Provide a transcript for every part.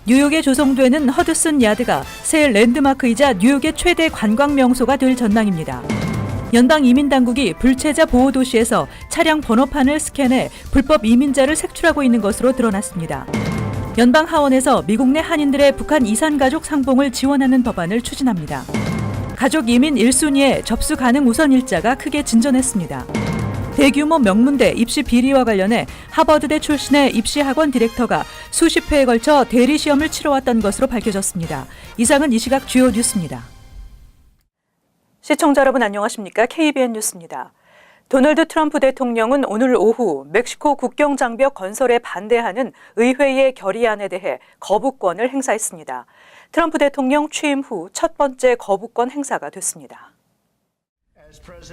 뉴욕에 조성되는 허드슨 야드가 새 랜드마크이자 뉴욕의 최대 관광 명소가 될 전망입니다. 연방 이민 당국이 불체자 보호 도시에서 차량 번호판을 스캔해 불법 이민자를 색출하고 있는 것으로 드러났습니다. 연방 하원에서 미국 내 한인들의 북한 이산 가족 상봉을 지원하는 법안을 추진합니다. 가족 이민 1순위에 접수 가능 우선 일자가 크게 진전했습니다. 대규모 명문대 입시 비리와 관련해 하버드대 출신의 입시학원 디렉터가 수십 회에 걸쳐 대리 시험을 치러왔던 것으로 밝혀졌습니다. 이상은 이 시각 주요 뉴스입니다. 시청자 여러분 안녕하십니까? KBN 뉴스입니다. 도널드 트럼프 대통령은 오늘 오후 멕시코 국경 장벽 건설에 반대하는 의회의 결의안에 대해 거부권을 행사했습니다. 트럼프 대통령 취임 후 첫 번째 거부권 행사가 됐습니다.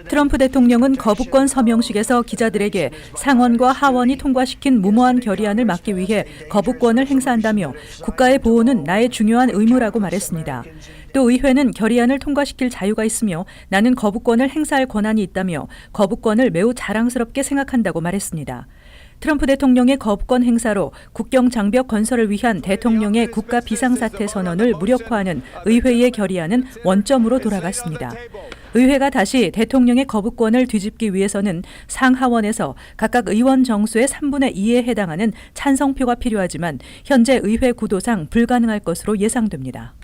트럼프 대통령은 거부권 서명식에서 기자들에게 상원과 하원이 통과시킨 무모한 결의안을 막기 위해 거부권을 행사한다며 국가의 보호는 나의 중요한 의무라고 말했습니다. 또 의회는 결의안을 통과시킬 자유가 있으며 나는 거부권을 행사할 권한이 있다며 거부권을 매우 자랑스럽게 생각한다고 말했습니다. 트럼프 대통령의 거부권 행사로 국경 장벽 건설을 위한 대통령의 국가 비상사태 선언을 무력화하는 의회의 결의안은 원점으로 돌아갔습니다. 의회가 다시 대통령의 거부권을 뒤집기 위해서는 상하원에서 각각 의원 정수의 3분의 2에 해당하는 찬성표가 필요하지만 현재 의회 구도상 불가능할 것으로 예상됩니다.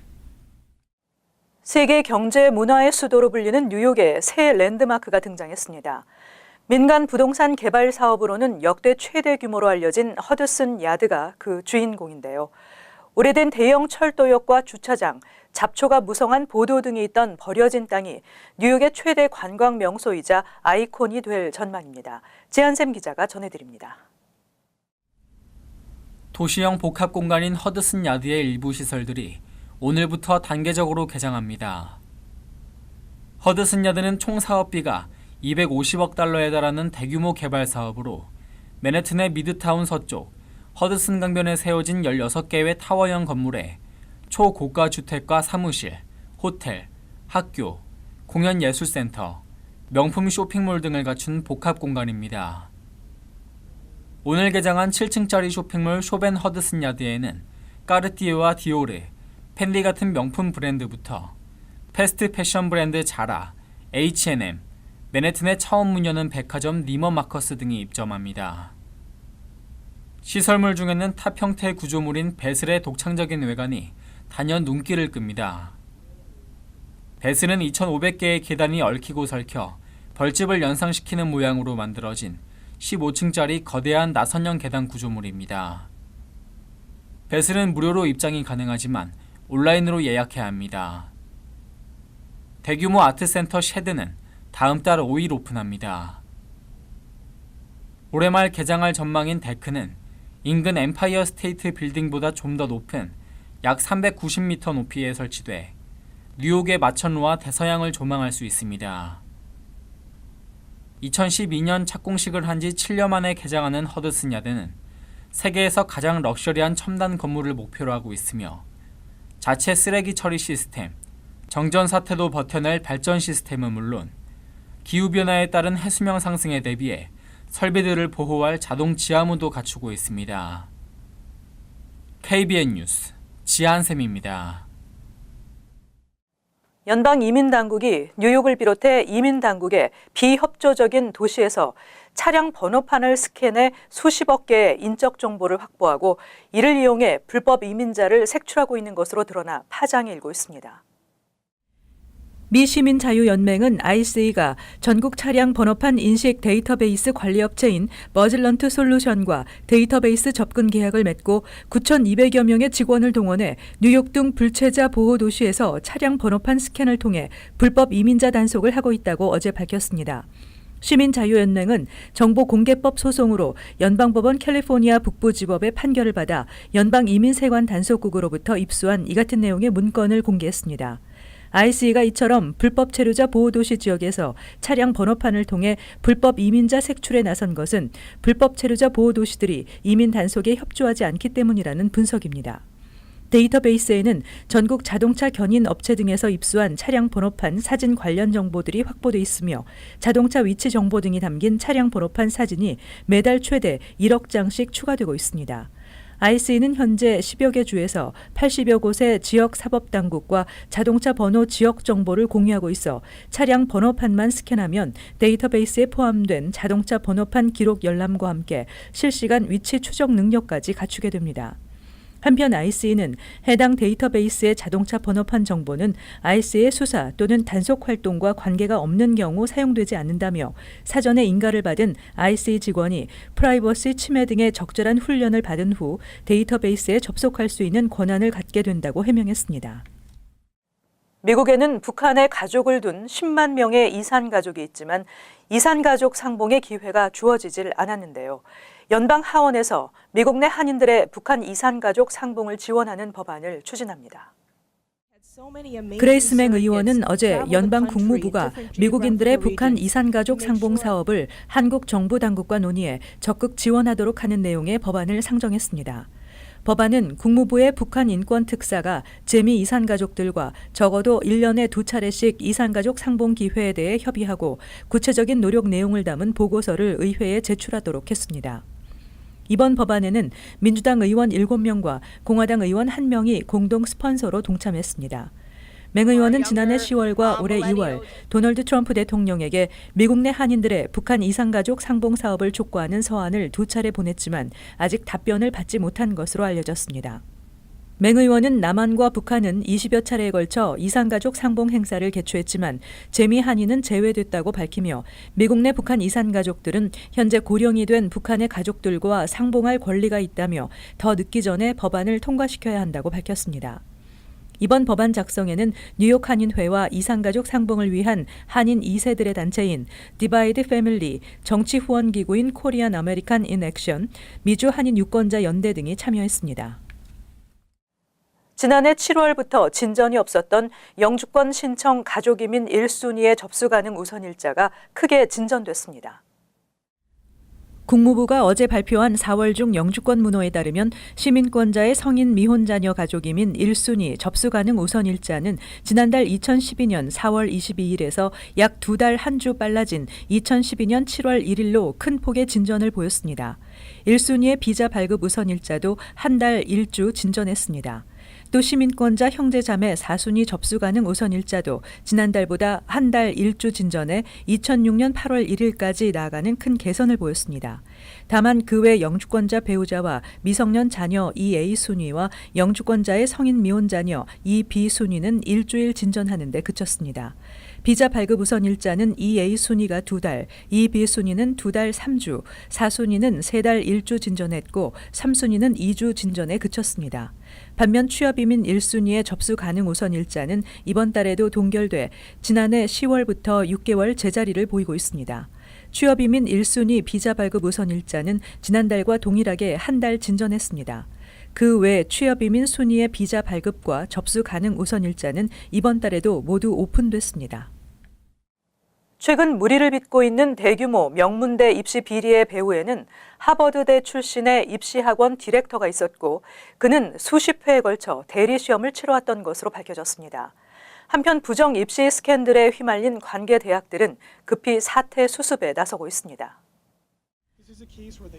세계 경제 문화의 수도로 불리는 뉴욕에 새 랜드마크가 등장했습니다. 민간 부동산 개발 사업으로는 역대 최대 규모로 알려진 허드슨 야드가 그 주인공인데요. 오래된 대형 철도역과 주차장, 잡초가 무성한 보도 등이 있던 버려진 땅이 뉴욕의 최대 관광 명소이자 아이콘이 될 전망입니다. 지한샘 기자가 전해드립니다. 도시형 복합 공간인 허드슨 야드의 일부 시설들이 오늘부터 단계적으로 개장합니다. 허드슨 야드는 총 사업비가 250억 달러에 달하는 대규모 개발 사업으로 맨해튼의 미드타운 서쪽 허드슨 강변에 세워진 16개의 타워형 건물에 초고가 주택과 사무실, 호텔, 학교, 공연예술센터, 명품 쇼핑몰 등을 갖춘 복합 공간입니다. 오늘 개장한 7층짜리 쇼핑몰 쇼벤 허드슨 야드에는 까르띠에와 디오르, 펜리 같은 명품 브랜드부터 패스트 패션 브랜드 자라, H&M, 맨해튼에 처음 문 여는 백화점 니먼 마커스 등이 입점합니다. 시설물 중에는 탑 형태의 구조물인 베슬의 독창적인 외관이 단연 눈길을 끕니다. 베슬은 2,500개의 계단이 얽히고 설켜 벌집을 연상시키는 모양으로 만들어진 15층짜리 거대한 나선형 계단 구조물입니다. 베슬은 무료로 입장이 가능하지만 온라인으로 예약해야 합니다. 대규모 아트센터 쉐드는 다음 달 5일 오픈합니다. 올해 말 개장할 전망인 데크는 인근 엠파이어 스테이트 빌딩보다 좀 더 높은 약 390m 높이에 설치돼 뉴욕의 마천루와 대서양을 조망할 수 있습니다. 2012년 착공식을 한 지 7년 만에 개장하는 허드슨 야드는 세계에서 가장 럭셔리한 첨단 건물을 목표로 하고 있으며 자체 쓰레기 처리 시스템, 정전 사태도 버텨낼 발전 시스템은 물론 기후변화에 따른 해수면 상승에 대비해 설비들을 보호할 자동 지하문도 갖추고 있습니다. KBN 뉴스 지한샘입니다. 연방 이민 당국이 뉴욕을 비롯해 이민 당국의 비협조적인 도시에서 차량 번호판을 스캔해 수십억 개의 인적 정보를 확보하고 이를 이용해 불법 이민자를 색출하고 있는 것으로 드러나 파장이 일고 있습니다. 미 시민자유연맹은 ICE가 전국 차량 번호판 인식 데이터베이스 관리업체인 머질런트 솔루션과 데이터베이스 접근 계약을 맺고 9,200여 명의 직원을 동원해 뉴욕 등 불체자 보호 도시에서 차량 번호판 스캔을 통해 불법 이민자 단속을 하고 있다고 어제 밝혔습니다. 시민자유연맹은 정보공개법 소송으로 연방법원 캘리포니아 북부지법의 판결을 받아 연방이민세관 단속국으로부터 입수한 이 같은 내용의 문건을 공개했습니다. ICE가 이처럼 불법 체류자 보호도시 지역에서 차량 번호판을 통해 불법 이민자 색출에 나선 것은 불법 체류자 보호도시들이 이민 단속에 협조하지 않기 때문이라는 분석입니다. 데이터베이스에는 전국 자동차 견인 업체 등에서 입수한 차량 번호판 사진 관련 정보들이 확보돼 있으며 자동차 위치 정보 등이 담긴 차량 번호판 사진이 매달 최대 1억 장씩 추가되고 있습니다. ICE는 현재 10여 개 주에서 80여 곳의 지역 사법당국과 자동차 번호 지역 정보를 공유하고 있어 차량 번호판만 스캔하면 데이터베이스에 포함된 자동차 번호판 기록 열람과 함께 실시간 위치 추적 능력까지 갖추게 됩니다. 한편 ICE는 해당 데이터베이스의 자동차 번호판 정보는 ICE의 수사 또는 단속 활동과 관계가 없는 경우 사용되지 않는다며 사전에 인가를 받은 ICE 직원이 프라이버시 침해 등의 적절한 훈련을 받은 후 데이터베이스에 접속할 수 있는 권한을 갖게 된다고 해명했습니다. 미국에는 북한에 가족을 둔 10만 명의 이산 가족이 있지만 이산 가족 상봉의 기회가 주어지질 않았는데요. 연방 하원에서 미국 내 한인들의 북한 이산 가족 상봉을 지원하는 법안을 추진합니다. 그레이스 맹 의원은 어제 연방 국무부가 미국인들의 북한 이산 가족 상봉 사업을 한국 정부 당국과 논의해 적극 지원하도록 하는 내용의 법안을 상정했습니다. 법안은 국무부의 북한 인권 특사가 재미 이산 가족들과 적어도 1년에 2차례씩 이산 가족 상봉 기회에 대해 협의하고 구체적인 노력 내용을 담은 보고서를 의회에 제출하도록 했습니다. 이번 법안에는 민주당 의원 7명과 공화당 의원 1명이 공동 스폰서로 동참했습니다. 맹 의원은 지난해 10월과 올해 2월 도널드 트럼프 대통령에게 미국 내 한인들의 북한 이산가족 상봉 사업을 촉구하는 서한을 2차례 보냈지만 아직 답변을 받지 못한 것으로 알려졌습니다. 맹 의원은 남한과 북한은 20여 차례에 걸쳐 이산가족 상봉 행사를 개최했지만 재미 한인은 제외됐다고 밝히며 미국 내 북한 이산가족들은 현재 고령이 된 북한의 가족들과 상봉할 권리가 있다며 더 늦기 전에 법안을 통과시켜야 한다고 밝혔습니다. 이번 법안 작성에는 뉴욕 한인회와 이산가족 상봉을 위한 한인 2세들의 단체인 디바이드 패밀리, 정치 후원 기구인 코리안 아메리칸 인 액션, 미주 한인 유권자 연대 등이 참여했습니다. 지난해 7월부터 진전이 없었던 영주권 신청 가족이민 1순위의 접수 가능 우선일자가 크게 진전됐습니다. 국무부가 어제 발표한 4월 중 영주권 문호에 따르면 시민권자의 성인 미혼 자녀 가족이민 1순위 접수 가능 우선일자는 지난달 2012년 4월 22일에서 약 2달 한 주 빨라진 2012년 7월 1일로 큰 폭의 진전을 보였습니다. 1순위의 비자 발급 우선일자도 한 달 1주 진전했습니다. 또 시민권자 형제자매 4순위 접수 가능 우선일자도 지난달보다 한 달 1주 진전해 2006년 8월 1일까지 나아가는 큰 개선을 보였습니다. 다만 그 외 영주권자 배우자와 미성년 자녀 2A순위와 영주권자의 성인 미혼 자녀 2B순위는 일주일 진전하는 데 그쳤습니다. 비자 발급 우선 일자는 2A순위가 2달, 2B순위는 2달 3주, 4순위는 3달 1주 진전했고 3순위는 2주 진전에 그쳤습니다. 반면 취업이민 1순위의 접수 가능 우선 일자는 이번 달에도 동결돼 지난해 10월부터 6개월 제자리를 보이고 있습니다. 취업이민 1순위 비자 발급 우선 일자는 지난달과 동일하게 한 달 진전했습니다. 그 외 취업이민 순위의 비자 발급과 접수 가능 우선 일자는 이번 달에도 모두 오픈됐습니다. 최근 물의를 빚고 있는 대규모 명문대 입시 비리의 배후에는 하버드대 출신의 입시학원 디렉터가 있었고 그는 수십 회에 걸쳐 대리 시험을 치러왔던 것으로 밝혀졌습니다. 한편 부정 입시 스캔들에 휘말린 관계 대학들은 급히 사태 수습에 나서고 있습니다.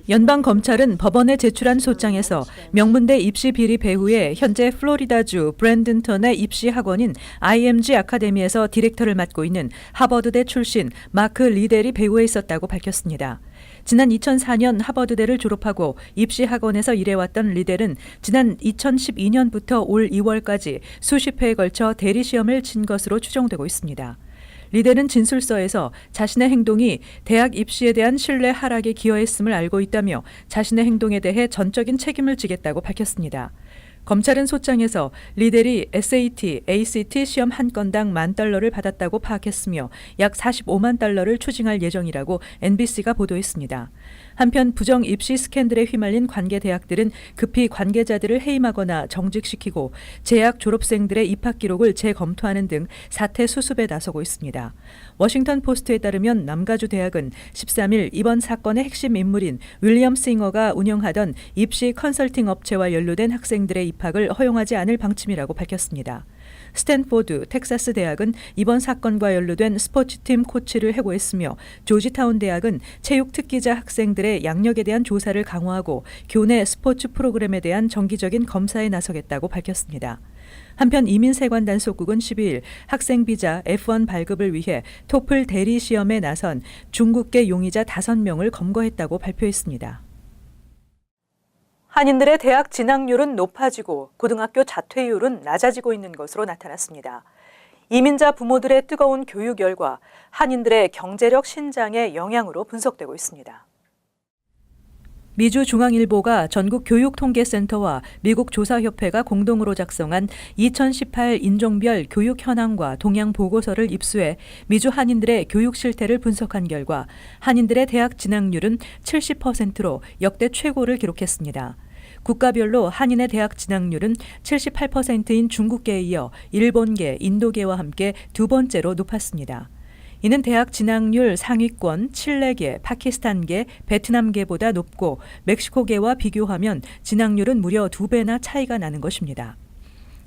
연방 검찰은 법원에 제출한 소장에서 명문대 입시 비리 배후에 현재 플로리다주 브랜든턴의 입시 학원인 IMG 아카데미에서 디렉터를 맡고 있는 하버드대 출신 마크 리델이 배후에 있었다고 밝혔습니다. 지난 2004년 하버드대를 졸업하고 입시 학원에서 일해왔던 리델은 지난 2012년부터 올 2월까지 수십 회에 걸쳐 대리 시험을 친 것으로 추정되고 있습니다. 리델은 진술서에서 자신의 행동이 대학 입시에 대한 신뢰 하락에 기여했음을 알고 있다며 자신의 행동에 대해 전적인 책임을 지겠다고 밝혔습니다. 검찰은 소장에서 리델이 SAT, ACT 시험 한 건당 $10,000를 받았다고 파악했으며 약 $45만 추징할 예정이라고 NBC가 보도했습니다. 한편 부정 입시 스캔들에 휘말린 관계 대학들은 급히 관계자들을 해임하거나 정직시키고 재학 졸업생들의 입학 기록을 재검토하는 등 사태 수습에 나서고 있습니다. 워싱턴 포스트에 따르면 남가주 대학은 13일 이번 사건의 핵심 인물인 윌리엄 싱어가 운영하던 입시 컨설팅 업체와 연루된 학생들의 입학을 허용하지 않을 방침이라고 밝혔습니다. 스탠포드, 텍사스 대학은 이번 사건과 연루된 스포츠팀 코치를 해고했으며 조지타운 대학은 체육 특기자 학생들의 양력에 대한 조사를 강화하고 교내 스포츠 프로그램에 대한 정기적인 검사에 나서겠다고 밝혔습니다. 한편 이민세관 단속국은 12일 학생 비자 F1 발급을 위해 토플 대리 시험에 나선 중국계 용의자 5명을 검거했다고 발표했습니다. 한인들의 대학 진학률은 높아지고 고등학교 자퇴율은 낮아지고 있는 것으로 나타났습니다. 이민자 부모들의 뜨거운 교육 결과 한인들의 경제력 신장의 영향으로 분석되고 있습니다. 미주중앙일보가 전국교육통계센터와 미국조사협회가 공동으로 작성한 2018 인종별 교육 현황과 동향 보고서를 입수해 미주 한인들의 교육 실태를 분석한 결과 한인들의 대학 진학률은 70%로 역대 최고를 기록했습니다. 국가별로 한인의 대학 진학률은 78%인 중국계에 이어 일본계, 인도계와 함께 두 번째로 높았습니다. 이는 대학 진학률 상위권 칠레계, 파키스탄계, 베트남계보다 높고 멕시코계와 비교하면 진학률은 무려 2배나 차이가 나는 것입니다.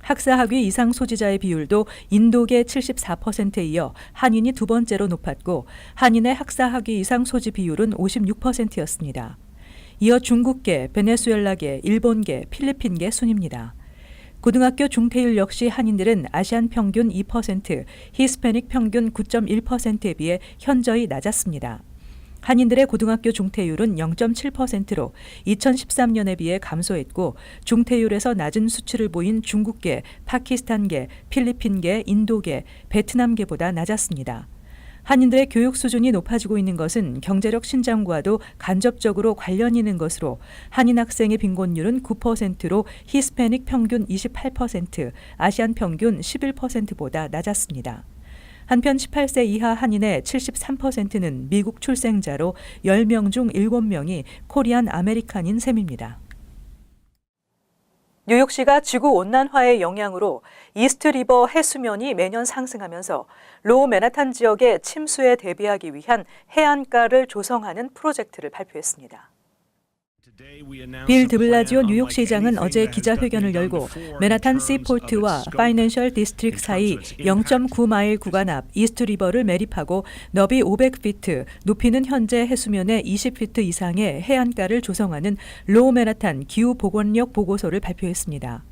학사학위 이상 소지자의 비율도 인도계 74%에 이어 한인이 두 번째로 높았고 한인의 학사학위 이상 소지 비율은 56%였습니다. 이어 중국계, 베네수엘라계, 일본계, 필리핀계 순입니다. 고등학교 중퇴율 역시 한인들은 아시안 평균 2%, 히스패닉 평균 9.1%에 비해 현저히 낮았습니다. 한인들의 고등학교 중퇴율은 0.7%로 2013년에 비해 감소했고 중퇴율에서 낮은 수치를 보인 중국계, 파키스탄계, 필리핀계, 인도계, 베트남계보다 낮았습니다. 한인들의 교육 수준이 높아지고 있는 것은 경제력 신장과도 간접적으로 관련이 있는 것으로 한인 학생의 빈곤율은 9%로 히스패닉 평균 28%, 아시안 평균 11%보다 낮았습니다. 한편 18세 이하 한인의 73%는 미국 출생자로 10명 중 7명이 코리안 아메리칸인 셈입니다. 뉴욕시가 지구온난화의 영향으로 이스트리버 해수면이 매년 상승하면서 로우 맨하탄 지역의 침수에 대비하기 위한 해안가를 조성하는 프로젝트를 발표했습니다. 빌 드블라지오 뉴욕시장은 어제 기자회견을 열고 맨하탄 시포트와 파이낸셜 디스트릭트 사이 0.9마일 구간 앞 이스트리버를 매립하고 너비 500피트, 높이는 현재 해수면의 20피트 이상의 해안가를 조성하는 로우 맨하탄 기후보건력 보고서를 발표했습니다.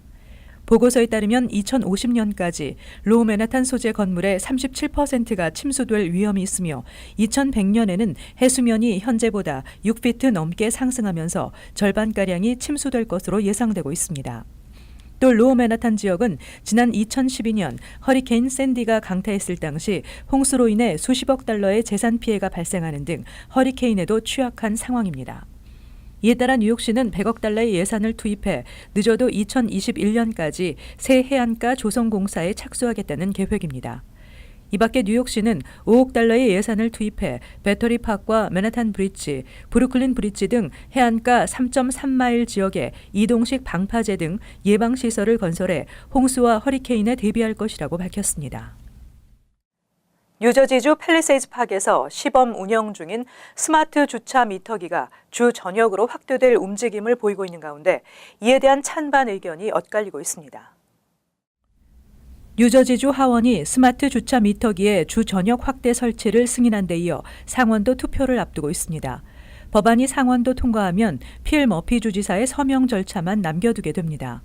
보고서에 따르면 2050년까지 로우 맨하탄 소재 건물의 37%가 침수될 위험이 있으며 2100년에는 해수면이 현재보다 6피트 넘게 상승하면서 절반가량이 침수될 것으로 예상되고 있습니다. 또 로우 맨하탄 지역은 지난 2012년 허리케인 샌디가 강타했을 당시 홍수로 인해 수십억 달러의 재산 피해가 발생하는 등 허리케인에도 취약한 상황입니다. 이에 따라 뉴욕시는 100억 달러의 예산을 투입해 늦어도 2021년까지 새 해안가 조성 공사에 착수하겠다는 계획입니다. 이 밖에 뉴욕시는 5억 달러의 예산을 투입해 배터리파크와 맨하탄 브릿지, 브루클린 브릿지 등 해안가 3.3마일 지역에 이동식 방파제 등 예방시설을 건설해 홍수와 허리케인에 대비할 것이라고 밝혔습니다. 뉴저지주 팰리세이즈 파크에서 시범 운영 중인 스마트 주차 미터기가 주 전역으로 확대될 움직임을 보이고 있는 가운데 이에 대한 찬반 의견이 엇갈리고 있습니다. 뉴저지주 하원이 스마트 주차 미터기의 주 전역 확대 설치를 승인한 데 이어 상원도 투표를 앞두고 있습니다. 법안이 상원도 통과하면 필 머피 주지사의 서명 절차만 남겨두게 됩니다.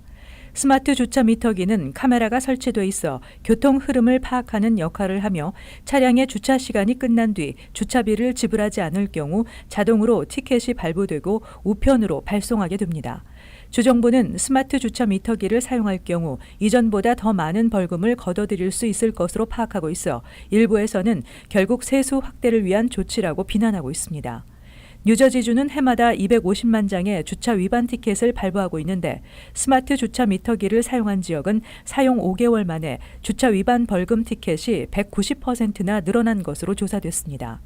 스마트 주차 미터기는 카메라가 설치돼 있어 교통 흐름을 파악하는 역할을 하며 차량의 주차 시간이 끝난 뒤 주차비를 지불하지 않을 경우 자동으로 티켓이 발부되고 우편으로 발송하게 됩니다. 주정부는 스마트 주차 미터기를 사용할 경우 이전보다 더 많은 벌금을 걷어들일 수 있을 것으로 파악하고 있어 일부에서는 결국 세수 확대를 위한 조치라고 비난하고 있습니다. 뉴저지주는 해마다 250만 장의 주차 위반 티켓을 발부하고 있는데 스마트 주차 미터기를 사용한 지역은 사용 5개월 만에 주차 위반 벌금 티켓이 190%나 늘어난 것으로 조사됐습니다.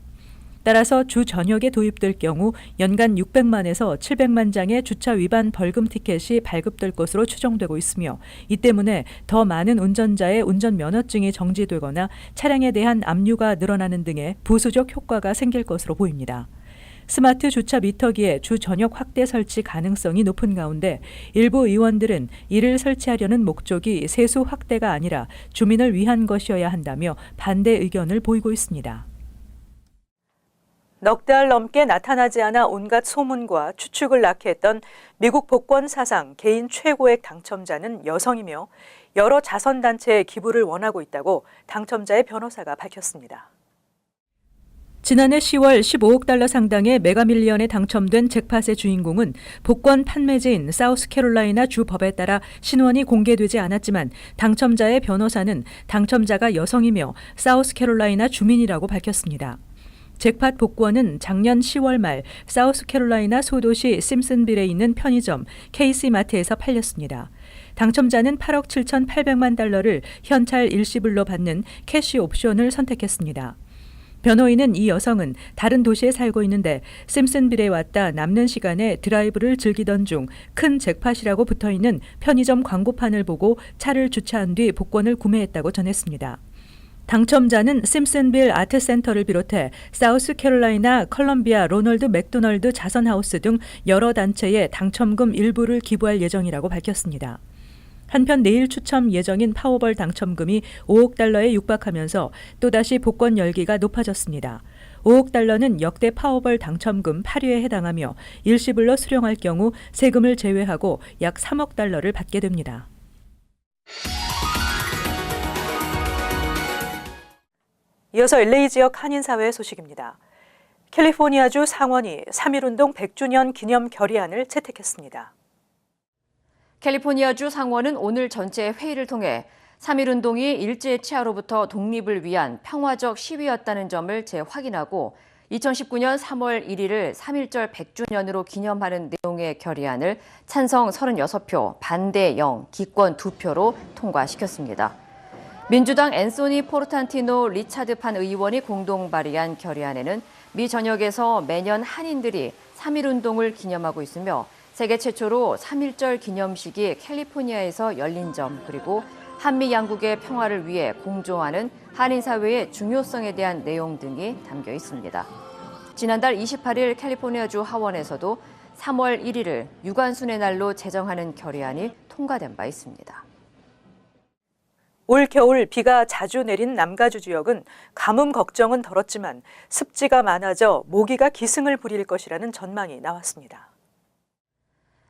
따라서 주 전역에 도입될 경우 연간 600만에서 700만 장의 주차 위반 벌금 티켓이 발급될 것으로 추정되고 있으며 이 때문에 더 많은 운전자의 운전면허증이 정지되거나 차량에 대한 압류가 늘어나는 등의 부수적 효과가 생길 것으로 보입니다. 스마트 주차 미터기의 주 전역 확대 설치 가능성이 높은 가운데 일부 의원들은 이를 설치하려는 목적이 세수 확대가 아니라 주민을 위한 것이어야 한다며 반대 의견을 보이고 있습니다. 넉 달 넘게 나타나지 않아 온갖 소문과 추측을 낳게 했던 미국 복권 사상 개인 최고액 당첨자는 여성이며 여러 자선단체에 기부를 원하고 있다고 당첨자의 변호사가 밝혔습니다. 지난해 10월 15억 달러 상당의 메가밀리언에 당첨된 잭팟의 주인공은 복권 판매지인 사우스캐롤라이나 주 법에 따라 신원이 공개되지 않았지만 당첨자의 변호사는 당첨자가 여성이며 사우스캐롤라이나 주민이라고 밝혔습니다. 잭팟 복권은 작년 10월 말 사우스캐롤라이나 소도시 심슨빌에 있는 편의점 케이시마트에서 팔렸습니다. 당첨자는 8억 7,800만 달러를 현찰 일시불로 받는 캐시 옵션을 선택했습니다. 변호인은 이 여성은 다른 도시에 살고 있는데 심슨빌에 왔다 남는 시간에 드라이브를 즐기던 중 큰 잭팟이라고 붙어있는 편의점 광고판을 보고 차를 주차한 뒤 복권을 구매했다고 전했습니다. 당첨자는 심슨빌 아트센터를 비롯해 사우스캐롤라이나 컬럼비아 로널드 맥도널드 자선하우스 등 여러 단체에 당첨금 일부를 기부할 예정이라고 밝혔습니다. 한편 내일 추첨 예정인 파워벌 당첨금이 5억 달러에 육박하면서 또다시 복권 열기가 높아졌습니다. 5억 달러는 역대 파워벌 당첨금 8위에 해당하며 일시불로 수령할 경우 세금을 제외하고 약 3억 달러를 받게 됩니다. 이어서 LA 지역 한인사회 소식입니다. 캘리포니아주 상원이 3.1운동 100주년 기념 결의안을 채택했습니다. 캘리포니아주 상원은 오늘 전체 회의를 통해 3.1운동이 일제치하로부터 독립을 위한 평화적 시위였다는 점을 재확인하고 2019년 3월 1일을 3.1절 100주년으로 기념하는 내용의 결의안을 찬성 36표, 반대 0, 기권 2표로 통과시켰습니다. 민주당 앤소니 포르탄티노 리차드판 의원이 공동 발의한 결의안에는 미 전역에서 매년 한인들이 3.1운동을 기념하고 있으며 세계 최초로 3.1절 기념식이 캘리포니아에서 열린 점, 그리고 한미 양국의 평화를 위해 공조하는 한인사회의 중요성에 대한 내용 등이 담겨 있습니다. 지난달 28일 캘리포니아주 하원에서도 3월 1일을 유관순의 날로 제정하는 결의안이 통과된 바 있습니다. 올 겨울 비가 자주 내린 남가주 지역은 가뭄 걱정은 덜었지만 습지가 많아져 모기가 기승을 부릴 것이라는 전망이 나왔습니다.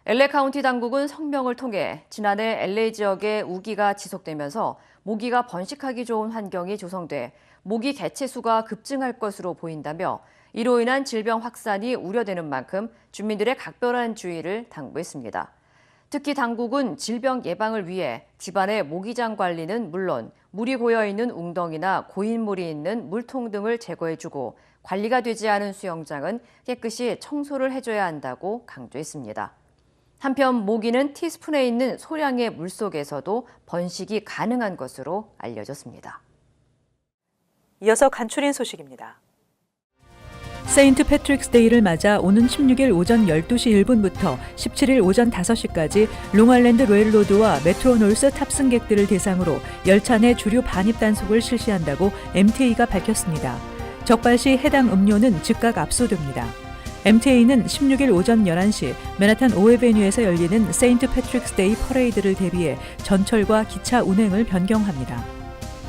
LA 카운티 당국은 성명을 통해 지난해 LA 지역에 우기가 지속되면서 모기가 번식하기 좋은 환경이 조성돼 모기 개체 수가 급증할 것으로 보인다며 이로 인한 질병 확산이 우려되는 만큼 주민들의 각별한 주의를 당부했습니다. 특히 당국은 질병 예방을 위해 집안의 모기장 관리는 물론 물이 고여있는 웅덩이나 고인물이 있는 물통 등을 제거해주고 관리가 되지 않은 수영장은 깨끗이 청소를 해줘야 한다고 강조했습니다. 한편 모기는 티스푼에 있는 소량의 물속에서도 번식이 가능한 것으로 알려졌습니다. 이어서 간추린 소식입니다. 세인트 패트릭스 데이를 맞아 오는 16일 오전 12시 1분부터 17일 오전 5시까지 롱아일랜드 레일로드와 메트로놀스 탑승객들을 대상으로 열차 내 주류 반입 단속을 실시한다고 MTA가 밝혔습니다. 적발 시 해당 음료는 즉각 압수됩니다. MTA는 16일 오전 11시 맨하탄 오에베뉴에서 열리는 세인트 패트릭스 데이 퍼레이드를 대비해 전철과 기차 운행을 변경합니다.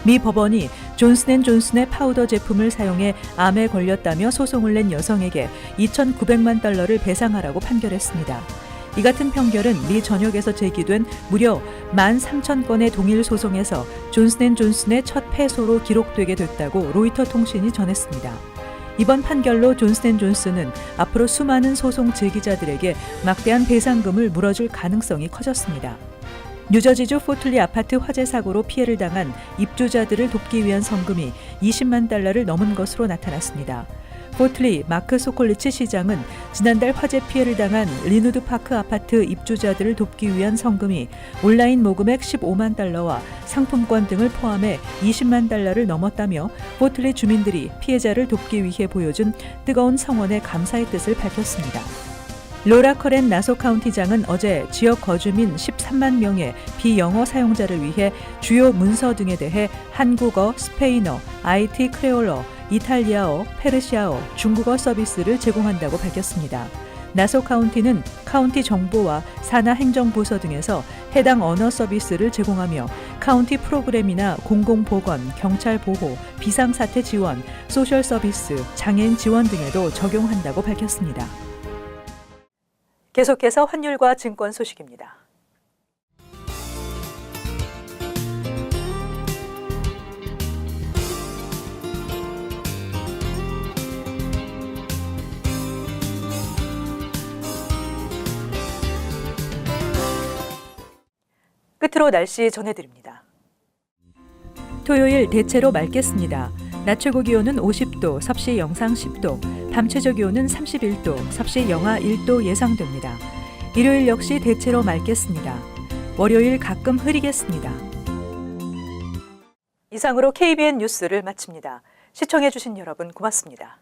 미 법원이 존슨앤존슨의 파우더 제품을 사용해 암에 걸렸다며 소송을 낸 여성에게 2,900만 달러를 배상하라고 판결했습니다. 이 같은 판결은 미 전역에서 제기된 무려 13,000건의 동일 소송에서 존슨앤존슨의 첫 패소로 기록되게 됐다고 로이터 통신이 전했습니다. 이번 판결로 존슨앤존슨은 앞으로 수많은 소송 제기자들에게 막대한 배상금을 물어줄 가능성이 커졌습니다. 뉴저지주 포틀리 아파트 화재 사고로 피해를 당한 입주자들을 돕기 위한 성금이 20만 달러를 넘은 것으로 나타났습니다. 포틀리 마크 소콜리치 시장은 지난달 화재 피해를 당한 리누드 파크 아파트 입주자들을 돕기 위한 성금이 온라인 모금액 15만 달러와 상품권 등을 포함해 20만 달러를 넘었다며 포틀리 주민들이 피해자를 돕기 위해 보여준 뜨거운 성원의 감사의 뜻을 밝혔습니다. 로라 커렌 나소 카운티장은 어제 지역 거주민 13만 명의 비영어 사용자를 위해 주요 문서 등에 대해 한국어, 스페인어, IT 크레올러, 이탈리아어, 페르시아어, 중국어 서비스를 제공한다고 밝혔습니다. 나소 카운티는 카운티 정보와 산하 행정부서 등에서 해당 언어 서비스를 제공하며 카운티 프로그램이나 공공보건, 경찰 보호, 비상사태 지원, 소셜 서비스, 장애인 지원 등에도 적용한다고 밝혔습니다. 계속해서 환율과 증권 소식입니다. 끝으로 날씨 전해드립니다. 토요일 대체로 맑겠습니다. 낮 최고 기온은 50도, 섭씨 영상 10도, 밤 최저 기온은 31도, 섭씨 영하 1도 예상됩니다. 일요일 역시 대체로 맑겠습니다. 월요일 가끔 흐리겠습니다. 이상으로 KBN 뉴스를 마칩니다. 시청해주신 여러분 고맙습니다.